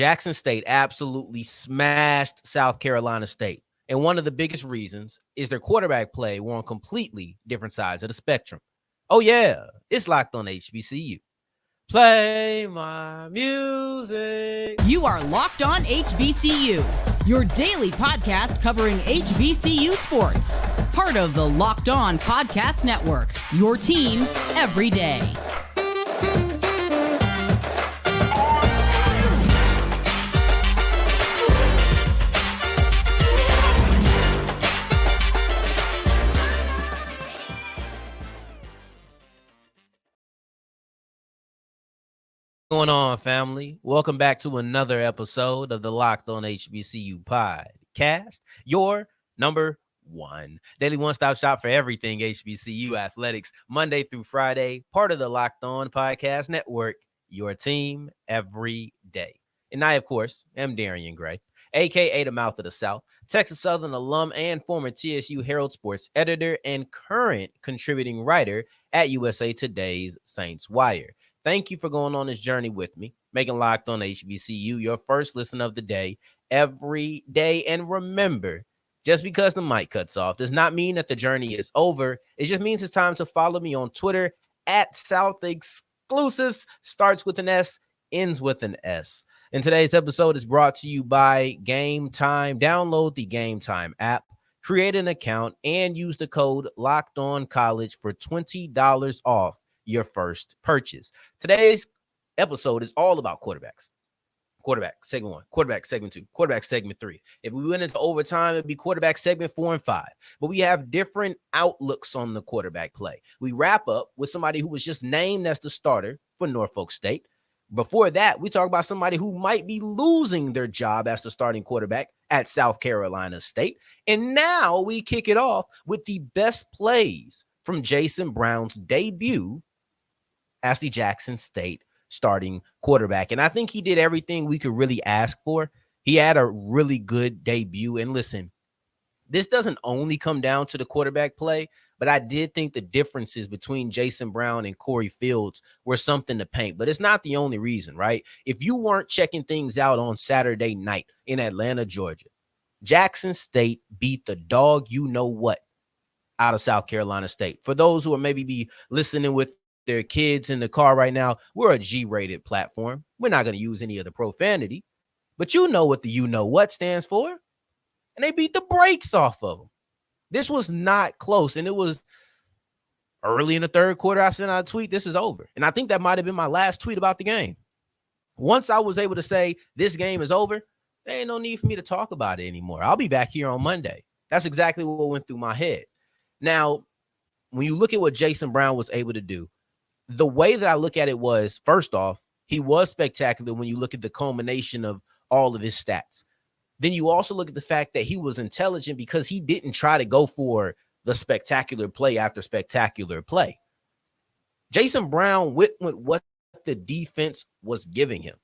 Jackson State absolutely smashed South Carolina State. And one of the biggest reasons is their quarterback play were on completely different sides of the spectrum. Oh, yeah, it's locked on HBCU. Play my music. You are Locked On HBCU, your daily podcast covering HBCU sports. Part of the Locked On Podcast Network, your team every day. What's going on, family? Welcome back to another episode of the Locked On HBCU podcast, your number one daily one-stop shop for everything HBCU athletics, Monday through Friday, part of the Locked On Podcast Network, your team every day. And I, of course, am Darian Gray, a.k.a. the Mouth of the South, Texas Southern alum and former TSU Herald Sports editor and current contributing writer at USA Today's Saints Wire. Thank you for going on this journey with me, making Locked On HBCU your first listen of the day every day. And remember, just because the mic cuts off does not mean that the journey is over. It just means it's time to follow me on Twitter at South Exclusives. Starts with an S, ends with an S. And today's episode is brought to you by Gametime. Download the Gametime app, create an account, and use the code LOCKEDONCollege for $20 off your first purchase. Today's episode is all about quarterbacks. Quarterback segment 1, quarterback segment 2, quarterback segment 3. If we went into overtime, it'd be quarterback segment 4 and 5. But we have different outlooks on the quarterback play. We wrap up with somebody who was just named as the starter for Norfolk State. Before that, we talk about somebody who might be losing their job as the starting quarterback at South Carolina State. And now we kick it off with the best plays from Jason Brown's debut as the Jackson State starting quarterback. And I think he did everything we could really ask for. He had a really good debut. And listen, this doesn't only come down to the quarterback play, but I did think the differences between Jason Brown and Corey Fields were something to paint. But it's not the only reason, right? If you weren't checking things out on Saturday night in Atlanta, Georgia, Jackson State beat the dog you know what out of South Carolina State. For those who are maybe be listening with their kids in the car right now, we're a G-rated platform. We're not going to use any of the profanity, but you know what the you know what stands for. And they beat the brakes off of them. This was not close. And it was early in the third quarter. I sent out a tweet, this is over. And I think that might have been my last tweet about the game. Once I was able to say this game is over, there ain't no need for me to talk about it anymore. I'll be back here on Monday. That's exactly what went through my head. Now, when you look at what Jason Brown was able to do, the way that I look at it was, first off, he was spectacular when you look at the culmination of all of his stats. Then you also look at the fact that he was intelligent because he didn't try to go for the spectacular play after spectacular play. Jason Brown went with what the defense was giving him.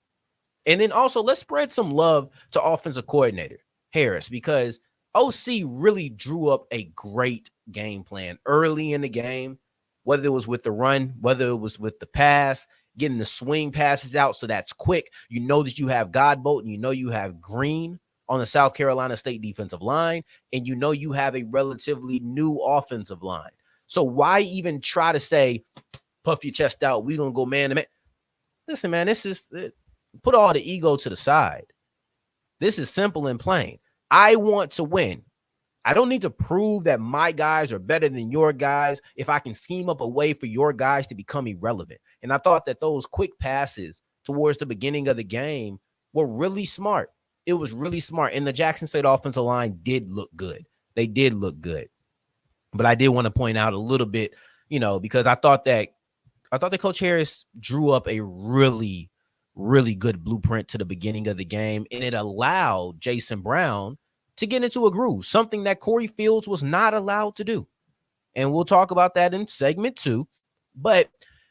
And then also, let's spread some love to offensive coordinator Harris, because OC really drew up a great game plan early in the game. Whether it was with the run, whether it was with the pass, getting the swing passes out so that's quick. You know that you have Godbolt and you know you have Green on the South Carolina State defensive line, and you know you have a relatively new offensive line. So why even try to say, puff your chest out, we're going to go man to man? Listen, man, this is put all the ego to the side. This is simple and plain. I want to win. I don't need to prove that my guys are better than your guys if I can scheme up a way for your guys to become irrelevant. And I thought that those quick passes towards the beginning of the game were really smart. It was really smart. And the Jackson State offensive line did look good. They did look good. But I did want to point out a little bit, because I thought that Coach Harris drew up a really, really good blueprint to the beginning of the game. And it allowed Jason Brown to get into a groove, something that Corey Fields was not allowed to do. And we'll talk about that in segment 2. But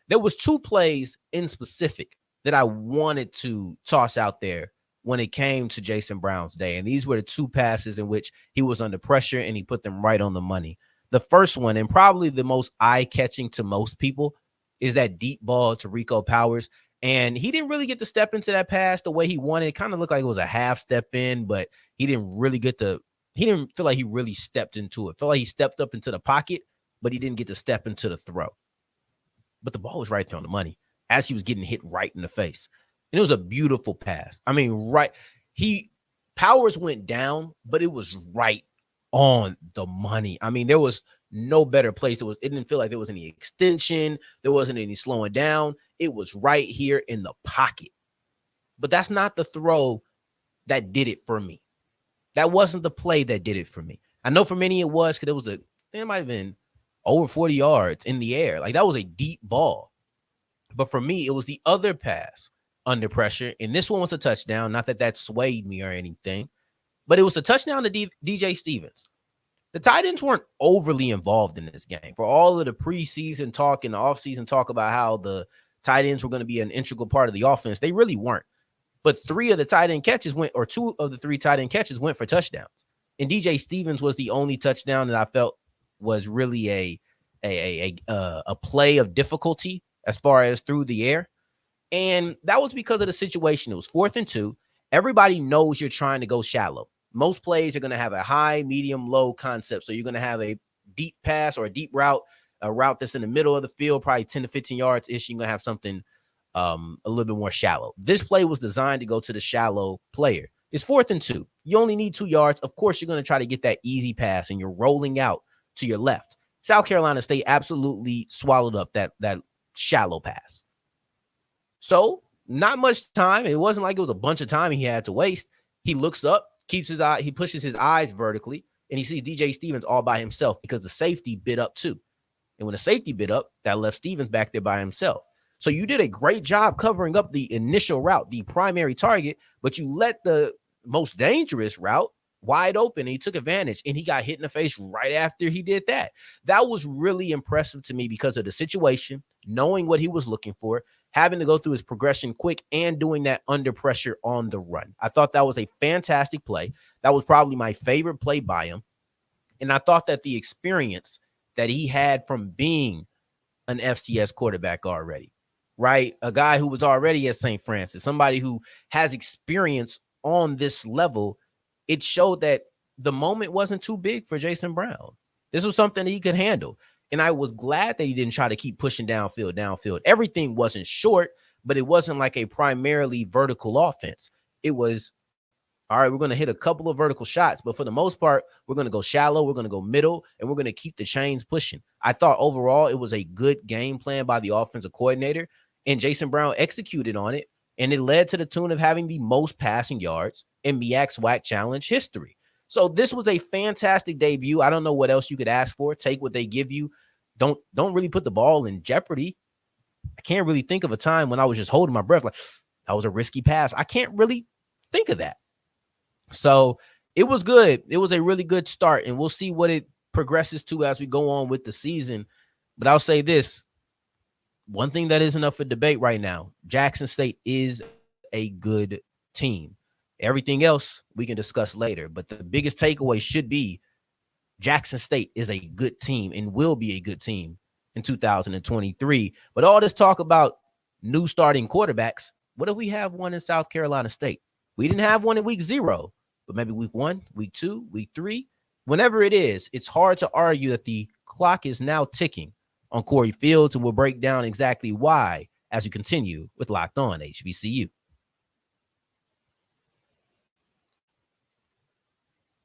there was 2 plays in specific that I wanted to toss out there when it came to Jason Brown's day. And these were the 2 passes in which he was under pressure and he put them right on the money. The first one, and probably the most eye-catching to most people, is that deep ball to Rico Powers. And he didn't really get to step into that pass the way he wanted. It kind of looked like it was a half step in, but he didn't feel like he really stepped into it. Felt like he stepped up into the pocket, but he didn't get to step into the throw. But the ball was right there on the money as he was getting hit right in the face. And it was a beautiful pass. I mean, Powers went down, but it was right on the money. I mean, there was no better place. It didn't feel like there was any extension. There wasn't any slowing down. It was right here in the pocket. But that's not the throw that did it for me. That wasn't the play that did it for me. I know for many it was because it might have been over 40 yards in the air. Like that was a deep ball. But for me, it was the other pass under pressure. And this one was a touchdown. Not that swayed me or anything, but it was a touchdown to DJ Stevens. The tight ends weren't overly involved in this game. For all of the preseason talk and the offseason talk about how the tight ends were going to be an integral part of the offense, they really weren't. But two of the 3 tight end catches went for touchdowns. And DJ Stevens was the only touchdown that I felt was really a play of difficulty as far as through the air. And that was because of the situation. It was 4th and 2. Everybody knows you're trying to go shallow. Most plays are going to have a high, medium, low concept. So you're going to have a deep pass or a deep route, a route that's in the middle of the field, probably 10 to 15 yards-ish. You're going to have something a little bit more shallow. This play was designed to go to the shallow player. It's 4th and 2. You only need 2 yards. Of course, you're going to try to get that easy pass, and you're rolling out to your left. South Carolina State absolutely swallowed up that shallow pass. So not much time. It wasn't like it was a bunch of time he had to waste. He looks up, he pushes his eyes vertically, and he sees DJ Stevens all by himself because the safety bit up too. And when the safety bit up, that left Stevens back there by himself. So you did a great job covering up the initial route, the primary target, but you let the most dangerous route wide open, and he took advantage, and he got hit in the face right after he did that. That was really impressive to me because of the situation, knowing what he was looking for, having to go through his progression quick, and doing that under pressure on the run. I thought that was a fantastic play. That was probably my favorite play by him. And I thought that the experience that he had from being an FCS quarterback already, right? A guy who was already at St. Francis, somebody who has experience on this level, it showed that the moment wasn't too big for Jason Brown. This was something that he could handle. And I was glad that he didn't try to keep pushing downfield. Everything wasn't short, but it wasn't like a primarily vertical offense. It was, all right, we're going to hit a couple of vertical shots, but for the most part, we're going to go shallow, we're going to go middle, and we're going to keep the chains pushing. I thought overall it was a good game plan by the offensive coordinator, and Jason Brown executed on it, and it led to the tune of having the most passing yards in MEAC SWAC Challenge history. So this was a fantastic debut. I don't know what else you could ask for. Take what they give you. Don't really put the ball in jeopardy. I can't really think of a time when I was just holding my breath like that was a risky pass. I can't really think of that. So it was good. It was a really good start, and we'll see what it progresses to as we go on with the season. But I'll say this. One thing that isn't up for debate right now, Jackson State is a good team. Everything else we can discuss later. But the biggest takeaway should be Jackson State is a good team and will be a good team in 2023. But all this talk about new starting quarterbacks, what if we have one in South Carolina State? We didn't have one in week 0, but maybe week 1, week 2, week 3. Whenever it is, it's hard to argue that the clock is now ticking on Corey Fields, and we'll break down exactly why as we continue with Locked On HBCU.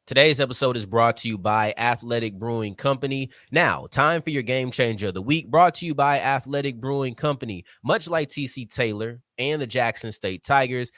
Today's episode is brought to you by Athletic Brewing Company. Now, time for your game changer of the week, brought to you by Athletic Brewing Company. Much like TC Taylor and the Jackson State Tigers,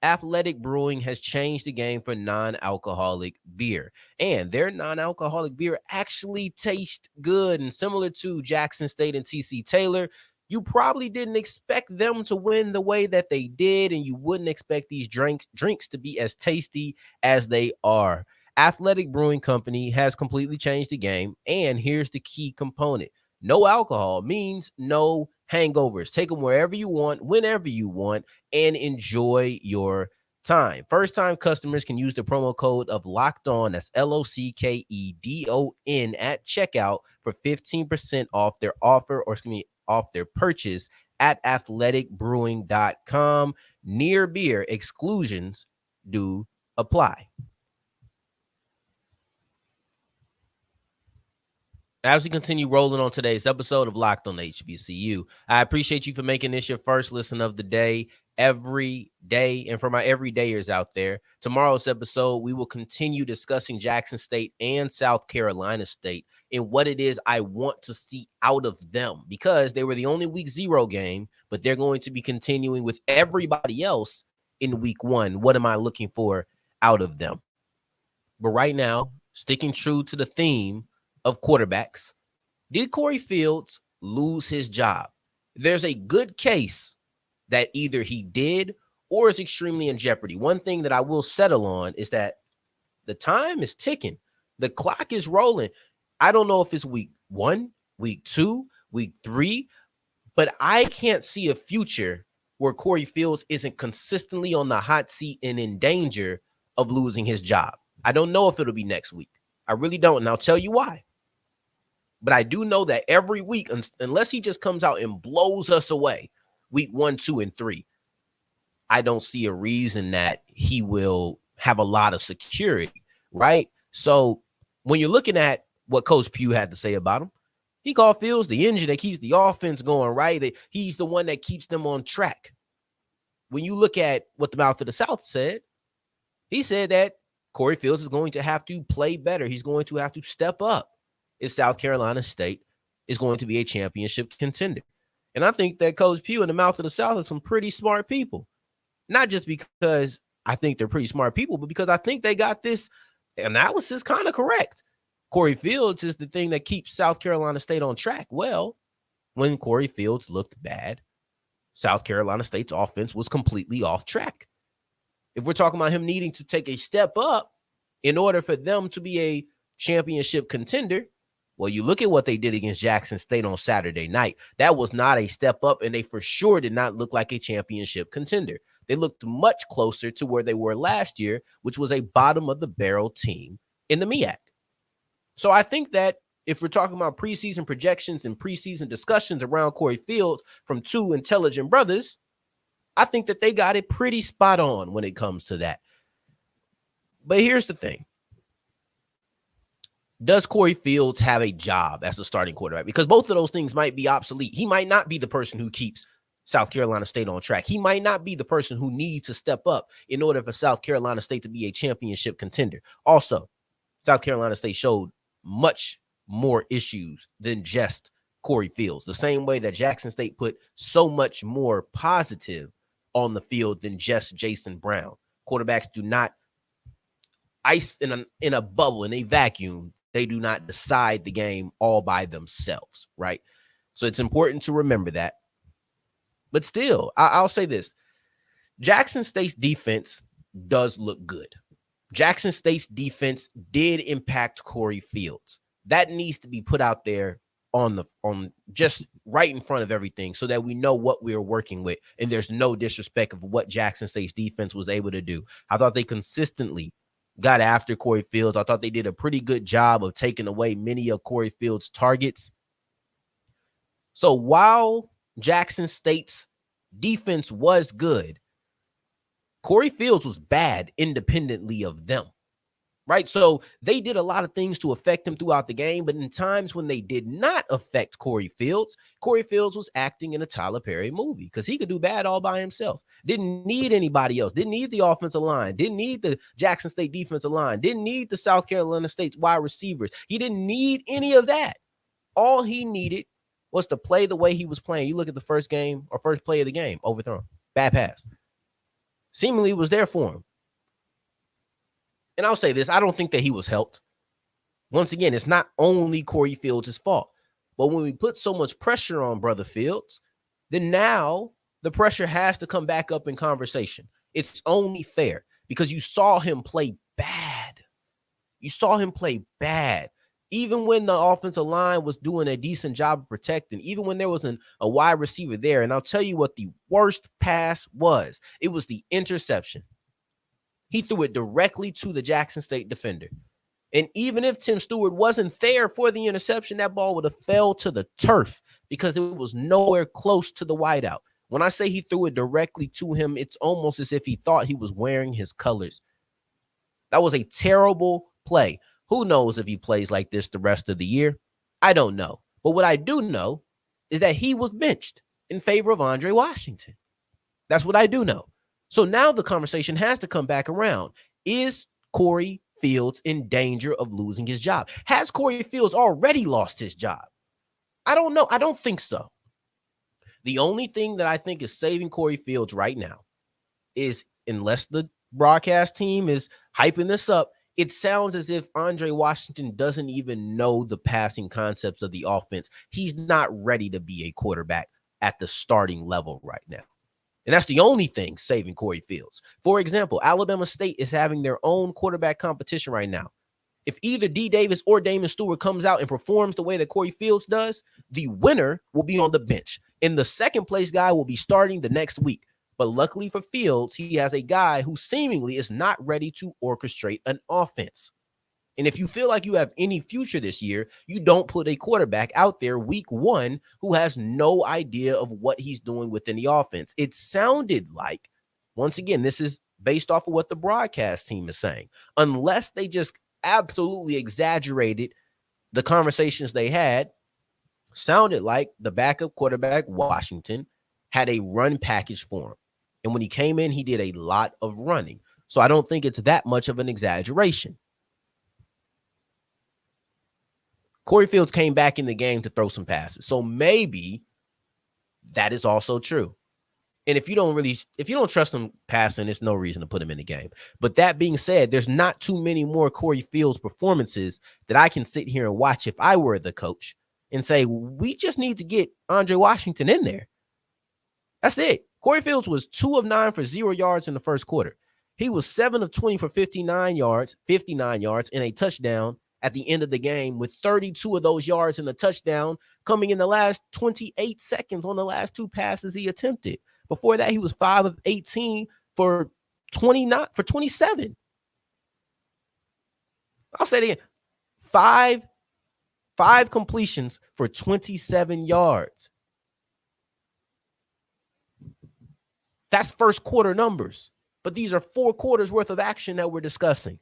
Athletic Brewing has changed the game for non-alcoholic beer. And their non-alcoholic beer actually tastes good. And similar to Jackson State and TC Taylor, you probably didn't expect them to win the way that they did, and you wouldn't expect these drinks to be as tasty as they are. Athletic Brewing Company has completely changed the game, and here's the key component. No alcohol means no hangovers. Take them wherever you want, whenever you want, and enjoy your time. First-time customers can use the promo code of Locked On, that's LOCKEDON, at checkout for 15% off their offer, or off their purchase at athleticbrewing.com. Near beer exclusions do apply. As we continue rolling on today's episode of Locked on HBCU, I appreciate you for making this your first listen of the day every day. And for my everydayers out there, tomorrow's episode, we will continue discussing Jackson State and South Carolina State and what it is I want to see out of them, because they were the only week 0 game, but they're going to be continuing with everybody else in week 1. What am I looking for out of them? But right now, sticking true to the theme of quarterbacks, did Corey Fields lose his job? There's a good case that either he did or is extremely in jeopardy. One thing that I will settle on is that the time is ticking. The clock is rolling. I don't know if it's week 1, week 2, week 3, but I can't see a future where Corey Fields isn't consistently on the hot seat and in danger of losing his job. I don't know if it'll be next week. I really don't, and I'll tell you why. But I do know that every week, unless he just comes out and blows us away, week 1, 2, and 3, I don't see a reason that he will have a lot of security, right? So when you're looking at what Coach Pugh had to say about him, he called Fields the engine that keeps the offense going, right? He's the one that keeps them on track. When you look at what the Mouth of the South said, he said that Corey Fields is going to have to play better. He's going to have to step up if South Carolina State is going to be a championship contender. And I think that Coach Pugh and the Mouth of the South are some pretty smart people. Not just because I think they're pretty smart people, but because I think they got this analysis kind of correct. Corey Fields is the thing that keeps South Carolina State on track. Well, when Corey Fields looked bad, South Carolina State's offense was completely off track. If we're talking about him needing to take a step up in order for them to be a championship contender, well, you look at what they did against Jackson State on Saturday night. That was not a step up, and they for sure did not look like a championship contender. They looked much closer to where they were last year, which was a bottom-of-the-barrel team in the MEAC. So I think that if we're talking about preseason projections and preseason discussions around Corey Fields from two intelligent brothers, I think that they got it pretty spot on when it comes to that. But here's the thing. Does Corey Fields have a job as a starting quarterback? Because both of those things might be obsolete. He might not be the person who keeps South Carolina State on track. He might not be the person who needs to step up in order for South Carolina State to be a championship contender. Also, South Carolina State showed much more issues than just Corey Fields. The same way that Jackson State put so much more positive on the field than just Jason Brown. Quarterbacks do not ice in a bubble, in a vacuum. They do not decide the game all by themselves, right? So it's important to remember that. But still, I'll say this. Jackson State's defense does look good. Jackson State's defense did impact Corey Fields. That needs to be put out there on just right in front of everything so that we know what we're working with. And there's no disrespect of what Jackson State's defense was able to do. I thought they consistently got after Corey Fields. I thought they did a pretty good job of taking away many of Corey Fields' targets. So while Jackson State's defense was good, Corey Fields was bad independently of them, right? So they did a lot of things to affect him throughout the game, but in times when they did not affect Corey Fields was acting in a Tyler Perry movie because he could do bad all by himself. Didn't need anybody else. Didn't need the offensive line. Didn't need the Jackson State defensive line. Didn't need the South Carolina State's wide receivers. He didn't need any of that. All he needed was to play the way he was playing. You look at the first game or first play of the game, overthrown, bad pass. Seemingly was there for him. And I'll say this, I don't think that he was helped. Once again, it's not only Corey Fields' fault. But when we put so much pressure on Brother Fields, then now the pressure has to come back up in conversation. It's only fair because you saw him play bad. You saw him play bad. Even when the offensive line was doing a decent job of protecting, even when there was a wide receiver there. And I'll tell you what the worst pass was. It was the interception. He threw it directly to the Jackson State defender. And even if Tim Stewart wasn't there for the interception, that ball would have fell to the turf because it was nowhere close to the wideout. When I say he threw it directly to him, it's almost as if he thought he was wearing his colors. That was a terrible play. Who knows if he plays like this the rest of the year? I don't know. But what I do know is that he was benched in favor of Andre Washington. That's what I do know. So now the conversation has to come back around. Is Corey Fields in danger of losing his job? Has Corey Fields already lost his job? I don't know. I don't think so. The only thing that I think is saving Corey Fields right now is, unless the broadcast team is hyping this up, it sounds as if Andre Washington doesn't even know the passing concepts of the offense. He's not ready to be a quarterback at the starting level right now. And that's the only thing saving Corey Fields. For example, Alabama State is having their own quarterback competition right now. If either D. Davis or Damon Stewart comes out and performs the way that Corey Fields does, the winner will be on the bench. And the second place guy will be starting the next week. But luckily for Fields, he has a guy who seemingly is not ready to orchestrate an offense. And if you feel like you have any future this year, you don't put a quarterback out there week one who has no idea of what he's doing within the offense. It sounded like, once again, this is based off of what the broadcast team is saying, unless they just absolutely exaggerated the conversations they had, sounded like the backup quarterback, Washington, had a run package for him. And when he came in, he did a lot of running. So I don't think it's that much of an exaggeration. Corey Fields came back in the game to throw some passes. So maybe that is also true. And if you don't trust him passing, there's no reason to put him in the game. But that being said, there's not too many more Corey Fields performances that I can sit here and watch if I were the coach and say, we just need to get Andre Washington in there. That's it. Corey Fields was 2 of 9 for 0 yards in the first quarter. He was 7 of 20 for 59 yards, and a touchdown at the end of the game, with 32 of those yards in the touchdown coming in the last 28 seconds on the last 2 passes he attempted. Before that, he was 5 of 18 for 27. I'll say it again. Five completions for 27 yards. That's first quarter numbers. But these are 4 quarters worth of action that we're discussing.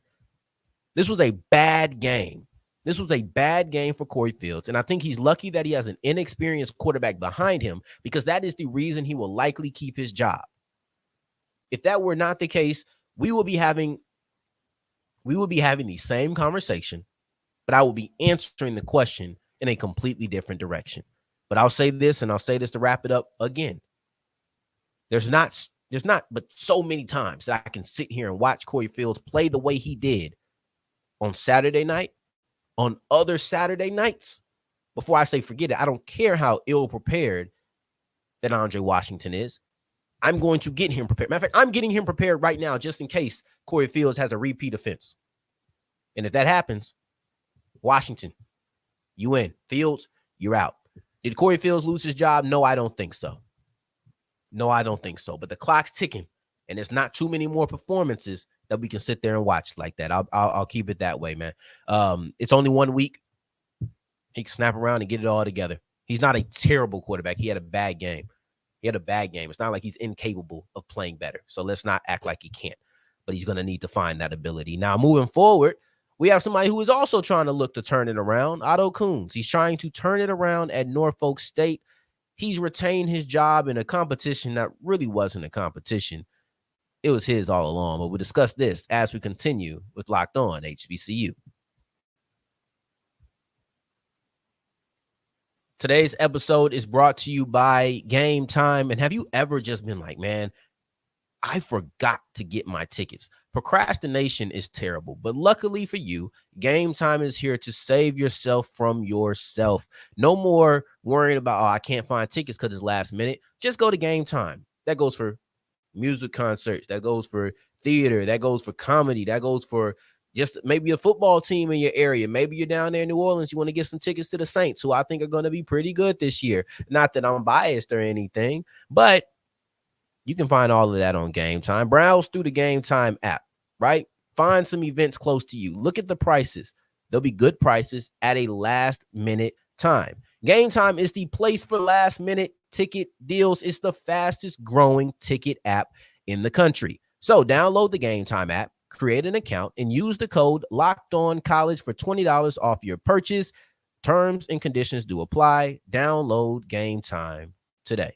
This was a bad game. This was a bad game for Corey Fields, and I think he's lucky that he has an inexperienced quarterback behind him, because that is the reason he will likely keep his job. If that were not the case, we will be having the same conversation, but I will be answering the question in a completely different direction. But I'll say this, and I'll say this to wrap it up again. There's not but so many times that I can sit here and watch Corey Fields play the way he did on Saturday night, on other Saturday nights, before I say forget it. I don't care how ill-prepared that Andre Washington is. I'm going to get him prepared. Matter of fact, I'm getting him prepared right now just in case Corey Fields has a repeat offense. And if that happens, Washington, you in. Fields, you're out. Did Corey Fields lose his job? No, I don't think so. But the clock's ticking, and there's not too many more performances that we can sit there and watch like that. I'll keep it that way, man. It's only 1 week. He can snap around and get it all together. He's not a terrible quarterback. He had a bad game. It's not like he's incapable of playing better. So let's not act like he can't. But he's going to need to find that ability. Now, moving forward, we have somebody who is also trying to look to turn it around, Otto Kuhns. He's trying to turn it around at Norfolk State. He's retained his job in a competition that really wasn't a competition. It was his all along. But we'll discuss this as we continue with Locked On HBCU. Today's episode is brought to you by Gametime. And have you ever just been like, man, I forgot to get my tickets? Procrastination is terrible, but luckily for you, Gametime is here to save yourself from yourself. No more worrying about, I can't find tickets because it's last minute. Just go to Gametime. That goes for music concerts. That goes for theater. That goes for comedy. That goes for just maybe a football team in your area. Maybe you're down there in New Orleans. You want to get some tickets to the Saints, who I think are going to be pretty good this year. Not that I'm biased or anything, but you can find all of that on Gametime. Browse through the Gametime app, right? Find some events close to you. Look at the prices. There'll be good prices at a last minute time. Gametime is the place for last minute ticket deals. It's the fastest growing ticket app in the country. So download the Gametime app, create an account, and use the code LOCKEDONCollege for $20 off your purchase. Terms and conditions do apply. Download Gametime today.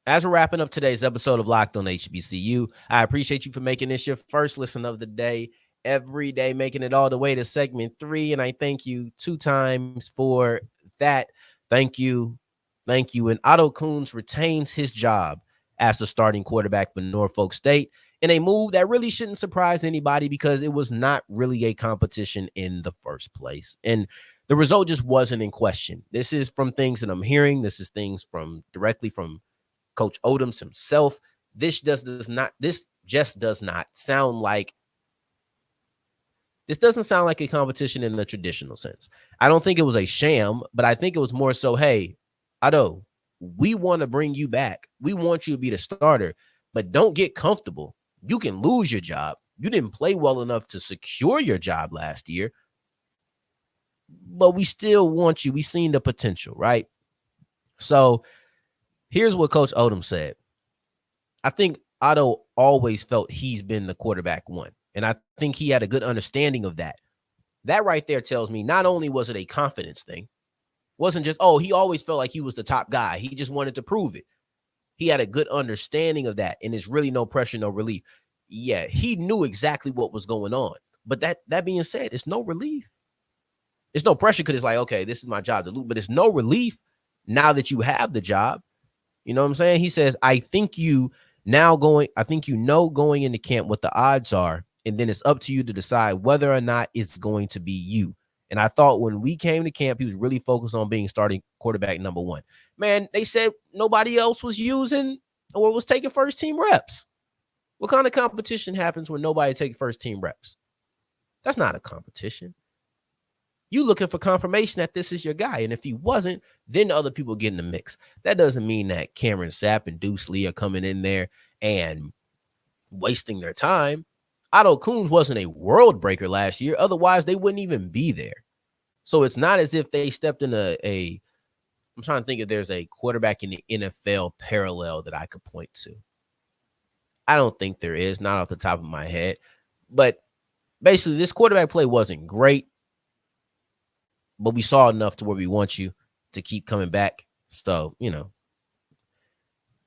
As we're wrapping up today's episode of Locked on HBCU, I appreciate you for making this your first listen of the day. Every day, making it all the way to segment 3. And I thank you 2 times for that. Thank you. Thank you. And Otto Kuhns retains his job as the starting quarterback for Norfolk State in a move that really shouldn't surprise anybody because it was not really a competition in the first place. And the result just wasn't in question. This is from things that I'm hearing. This is things from directly from Coach Odoms himself. This just does not sound like a competition in the traditional sense. I don't think it was a sham, but I think it was more so, hey, Otto, we want to bring you back. We want you to be the starter, but don't get comfortable. You can lose your job. You didn't play well enough to secure your job last year, but we still want you. We seen the potential, right? So here's what Coach Odom said. I think Otto always felt he's been the quarterback one, and I think he had a good understanding of that. That right there tells me not only was it a confidence thing, wasn't just, he always felt like he was the top guy. He just wanted to prove it. He had a good understanding of that, and it's really no pressure, no relief. Yeah, he knew exactly what was going on. But that being said, it's no relief. It's no pressure because it's like, okay, this is my job to lose, but it's no relief now that you have the job. You know what I'm saying? He says, I think you know going into camp what the odds are, and then it's up to you to decide whether or not it's going to be you. And I thought when we came to camp, he was really focused on being starting quarterback number 1. Man, they said nobody else was using or was taking first team reps. What kind of competition happens when nobody takes first team reps? That's not a competition. You looking for confirmation that this is your guy. And if he wasn't, then other people get in the mix. That doesn't mean that Cameron Sapp and Deuce Lee are coming in there and wasting their time. Otto Kuhns wasn't a world breaker last year. Otherwise, they wouldn't even be there. So it's not as if they stepped in I'm trying to think if there's a quarterback in the NFL parallel that I could point to. I don't think there is, not off the top of my head. But basically, this quarterback play wasn't great. But we saw enough to where we want you to keep coming back. So,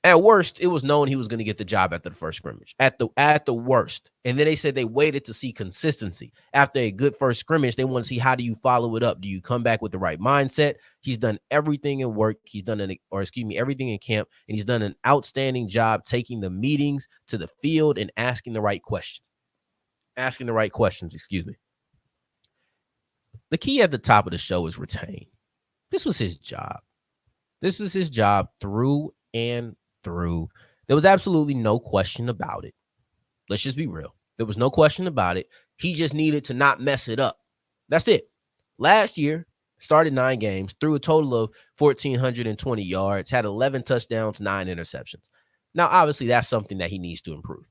at worst, it was known he was going to get the job after the first scrimmage. At the worst. And then they said they waited to see consistency. After a good first scrimmage, they want to see how do you follow it up? Do you come back with the right mindset? He's done everything in work. He's done everything in camp. And he's done an outstanding job taking the meetings to the field and asking the right questions. The key at the top of the show is retain. This was his job. Through and through. There was absolutely no question about it. Let's just be real. There was no question about it. He just needed to not mess it up. That's it. Last year, started 9 games, threw a total of 1,420 yards, had 11 touchdowns, 9 interceptions. Now, obviously, that's something that he needs to improve.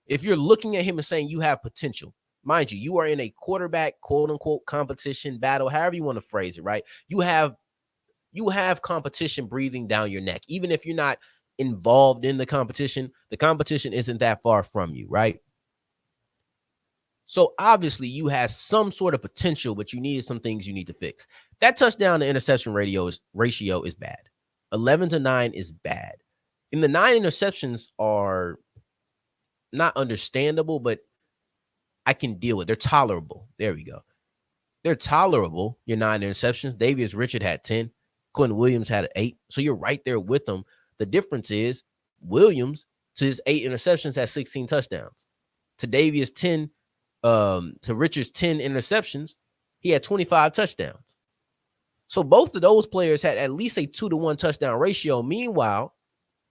If you're looking at him and saying you have potential, mind you are in a quarterback, quote unquote, competition battle, however you want to phrase it, right? You have competition breathing down your neck. Even if you're not involved in the competition isn't that far from you, right? So obviously you have some sort of potential, but you needed some things you need to fix. That touchdown to interception ratio is bad. 11-9 is bad. And the 9 interceptions are not understandable, but I can deal with. They're tolerable. There we go. They're tolerable. Your 9 interceptions. Davius Richard had 10. Quentin Williams had 8. So you're right there with them. The difference is Williams, to his 8 interceptions, has 16 touchdowns. To Davius 10, to Richard's 10 interceptions, he had 25 touchdowns. So both of those players had at least a 2-to-1 touchdown ratio. Meanwhile,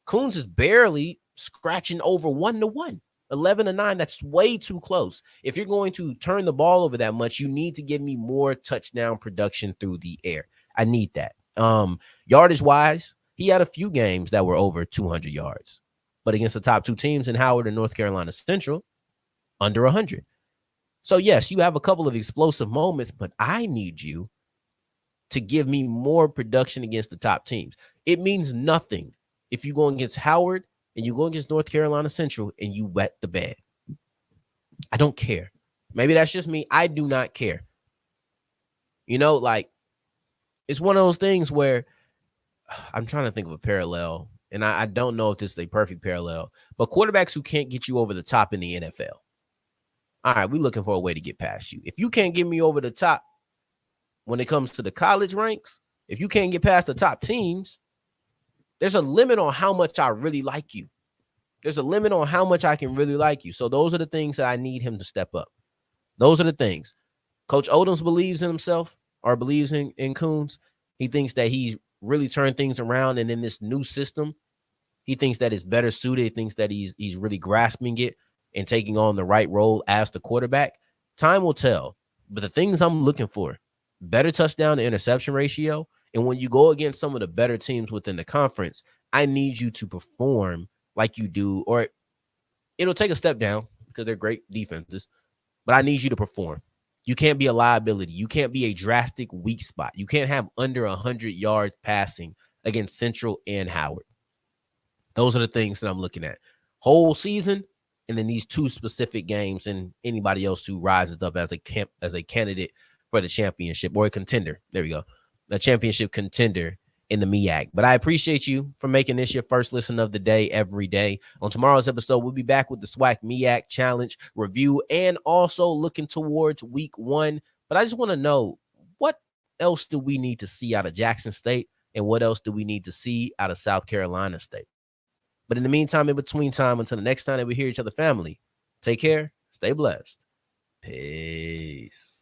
Kuhns is barely scratching over 1-to-1. 11-9, that's way too close. If you're going to turn the ball over that much, you need to give me more touchdown production through the air. I need that. Yardage wise, he had a few games that were over 200 yards, but against the top 2 teams in Howard and North Carolina Central, under 100. So, yes, you have a couple of explosive moments, but I need you to give me more production against the top teams. It means nothing if you go against Howard and you go against North Carolina Central and you wet the bed. I don't care. Maybe that's just me. I do not care. Like, it's one of those things where I'm trying to think of a parallel, and I don't know if this is a perfect parallel, but quarterbacks who can't get you over the top in the NFL. All right, we're looking for a way to get past you. If you can't get me over the top when it comes to the college ranks, if you can't get past the top teams, there's a limit on how much I really like you. There's a limit on how much I can really like you. So those are the things that I need him to step up. Those are the things. Coach Odoms believes in himself, or believes in Kuhns. He thinks that he's really turned things around, and in this new system, he thinks that it's better suited. He thinks that he's really grasping it and taking on the right role as the quarterback. Time will tell. But the things I'm looking for, better touchdown to interception ratio. And when you go against some of the better teams within the conference, I need you to perform like you do, or it'll take a step down because they're great defenses, but I need you to perform. You can't be a liability. You can't be a drastic weak spot. You can't have under 100 yards passing against Central and Howard. Those are the things that I'm looking at. Whole season, and then these two specific games, and anybody else who rises up as a candidate for the championship, or a contender. There we go. A championship contender in the MEAC. But I appreciate you for making this your first listen of the day every day. On tomorrow's episode, we'll be back with the SWAC MEAC Challenge review, and also looking towards week 1. But I just want to know, what else do we need to see out of Jackson State, and what else do we need to see out of South Carolina State? But in the meantime, in between time, until the next time that we hear each other, family, take care, stay blessed. Peace.